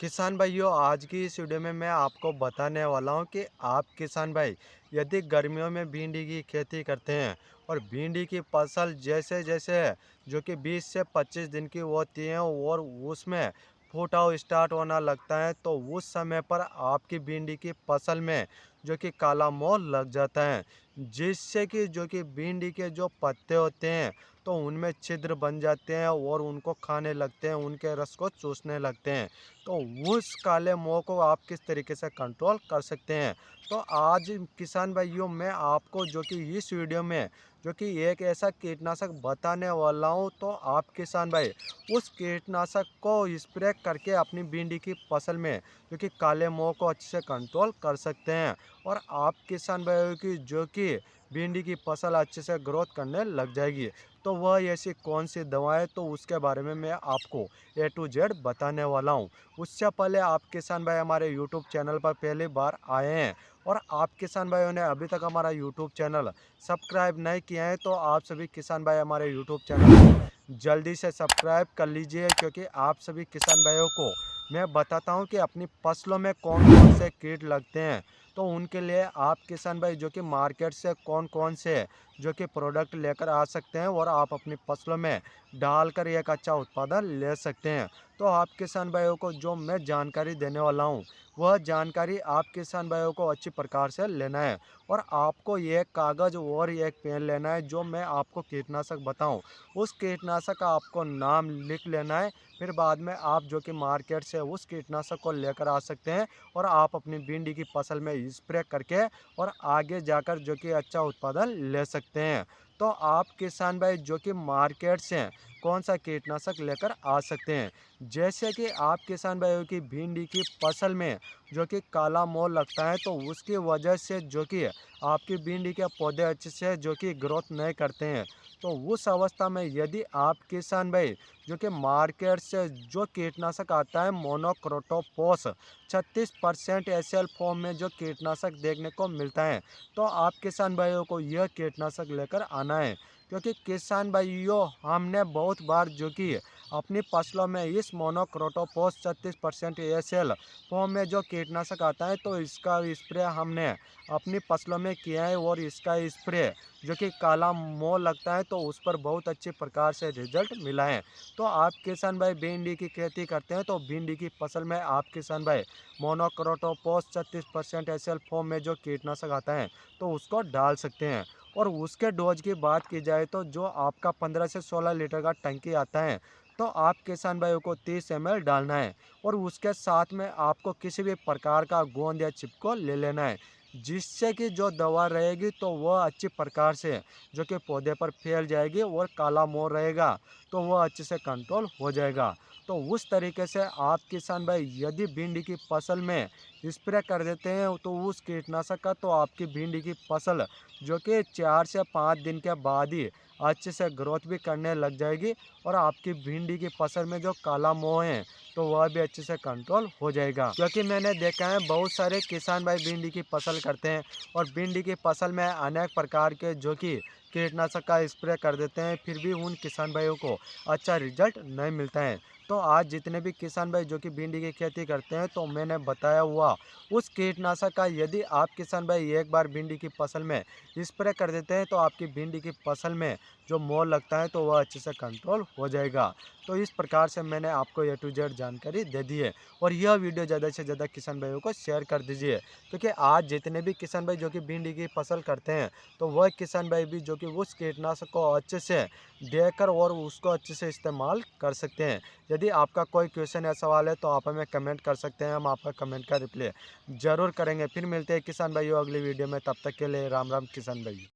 किसान भाइयों, आज की इस वीडियो में मैं आपको बताने वाला हूं कि आप किसान भाई यदि गर्मियों में भिंडी की खेती करते हैं और भिंडी की फसल जैसे जैसे है जो कि 20 से 25 दिन की होती है और उसमें फूटाव स्टार्ट होना लगता है, तो उस समय पर आपकी भिंडी की फसल में जो कि काला मोल लग जाता है, जिससे कि जो कि भिंडी के जो पत्ते होते हैं तो उनमें छिद्र बन जाते हैं और उनको खाने लगते हैं, उनके रस को चूसने लगते हैं। तो उस काले मोह को आप किस तरीके से कंट्रोल कर सकते हैं। तो आज किसान भाइयों, मैं आपको जो कि इस वीडियो में जो कि एक ऐसा कीटनाशक बताने वाला हूं, तो आप किसान भाई उस कीटनाशक को स्प्रे करके अपनी भिंडी की फसल में जो कि काले मोह को अच्छे से कंट्रोल कर सकते हैं और आप किसान भाइयों की जो कि भिंडी की फसल अच्छे से ग्रोथ करने लग जाएगी। तो वह ऐसी कौन सी दवाएं, तो उसके बारे में मैं आपको ए टू जेड बताने वाला हूं। उससे पहले आप किसान भाई हमारे यूट्यूब चैनल पर पहली बार आए हैं और आप किसान भाइयों ने अभी तक हमारा यूट्यूब चैनल सब्सक्राइब नहीं किया है, तो आप सभी किसान भाई हमारे यूट्यूब चैनल को जल्दी से सब्सक्राइब कर लीजिए, क्योंकि आप सभी किसान भाइयों को मैं बताता हूं कि अपनी फसलों में कौन कौन से कीट लगते हैं। तो उनके लिए आप किसान भाई जो कि मार्केट से कौन कौन से जो कि प्रोडक्ट लेकर आ सकते हैं और आप अपनी फसलों में डालकर एक अच्छा उत्पादन ले सकते हैं। तो आप किसान भाइयों को जो मैं जानकारी देने वाला हूँ, वह जानकारी आप किसान भाइयों को अच्छी प्रकार से लेना है और आपको एक कागज़ और एक पेन लेना है। जो मैं आपको कीटनाशक बताऊं, उस कीटनाशक का आपको नाम लिख लेना है। फिर बाद में आप जो कि मार्केट से उस कीटनाशक को लेकर आ सकते हैं और आप अपनी भिंडी की फसल में स्प्रे करके और आगे जाकर जो कि अच्छा उत्पादन ले सकते हैं। तो आप किसान भाई जो कि मार्केट से कौन सा कीटनाशक लेकर आ सकते हैं, जैसे कि आप किसान भाइयों की भिंडी की फसल में जो कि काला मोल लगता है, तो उसकी वजह से जो कि आपकी भिंडी के पौधे अच्छे से जो कि ग्रोथ नहीं करते हैं। तो उस अवस्था में यदि आप किसान भाई जो कि मार्केट से जो कीटनाशक आता है मोनोक्रोटोफॉस 36% एसएल फॉर्म में जो कीटनाशक देखने को मिलता है, तो आप किसान भाइयों को यह कीटनाशक लेकर आना है। क्योंकि किसान भाइयों, हमने बहुत बार जो कि अपनी फसलों में इस मोनोक्रोटोफॉस 36% एसएल फॉर्म में जो कीटनाशक आता है, तो इसका स्प्रे हमने अपनी फसलों में किया है और इसका स्प्रे जो कि काला मोल लगता है, तो उस पर बहुत अच्छी प्रकार से रिजल्ट मिला है। तो आप किसान भाई भिंडी की खेती करते हैं, तो भिंडी की फसल में आप किसान भाई मोनोक्रोटोफॉस 36% एसएल फॉर्म में जो कीटनाशक आता है, तो उसको डाल सकते हैं। और उसके डोज की बात की जाए, तो जो आपका 15 से 16 लीटर का टंकी आता है, तो आप किसान भाइयों को 30 ml डालना है और उसके साथ में आपको किसी भी प्रकार का गोंद या चिपको ले लेना है, जिससे कि जो दवा रहेगी तो वह अच्छी प्रकार से जो कि पौधे पर फैल जाएगी और काला मोर रहेगा तो वह अच्छे से कंट्रोल हो जाएगा। तो उस तरीके से आप किसान भाई यदि भिंडी की फसल में स्प्रे कर देते हैं, तो उस कीटनाशक का, तो आपकी भिंडी की फसल जो कि 4 से 5 दिन के बाद ही अच्छे से ग्रोथ भी करने लग जाएगी और आपकी भिंडी की फसल में जो काला मोह है, तो वह भी अच्छे से कंट्रोल हो जाएगा। क्योंकि मैंने देखा है बहुत सारे किसान भाई भिंडी की फसल करते हैं और भिंडी की फसल में अनेक प्रकार के जो कि कीटनाशक का स्प्रे कर देते हैं, फिर भी उन किसान भाइयों को अच्छा रिजल्ट नहीं मिलता है। तो आज जितने भी किसान भाई जो कि भिंडी की खेती करते हैं, तो मैंने बताया हुआ उस कीटनाशक का यदि आप किसान भाई एक बार भिंडी की फसल में स्प्रे कर देते हैं, तो आपकी भिंडी की फसल में जो मोल लगता है, तो वह अच्छे से कंट्रोल हो जाएगा। तो इस प्रकार से मैंने आपको ए टू जेड जानकारी दे दी है और यह वीडियो ज़्यादा से ज़्यादा किसान भाइयों को शेयर कर दीजिए, क्योंकि आज जितने भी किसान भाई जो कि भिंडी की फसल करते हैं, तो वह किसान भाई भी जो कि उस कीटनाशक को अच्छे से देकर और उसको अच्छे से इस्तेमाल कर सकते हैं। यदि आपका कोई क्वेश्चन या सवाल है, तो आप हमें कमेंट कर सकते हैं, हम आपका कमेंट का रिप्लाई ज़रूर करेंगे। फिर मिलते हैं किसान भाइयों अगली वीडियो में, तब तक के लिए राम राम किसान भाई।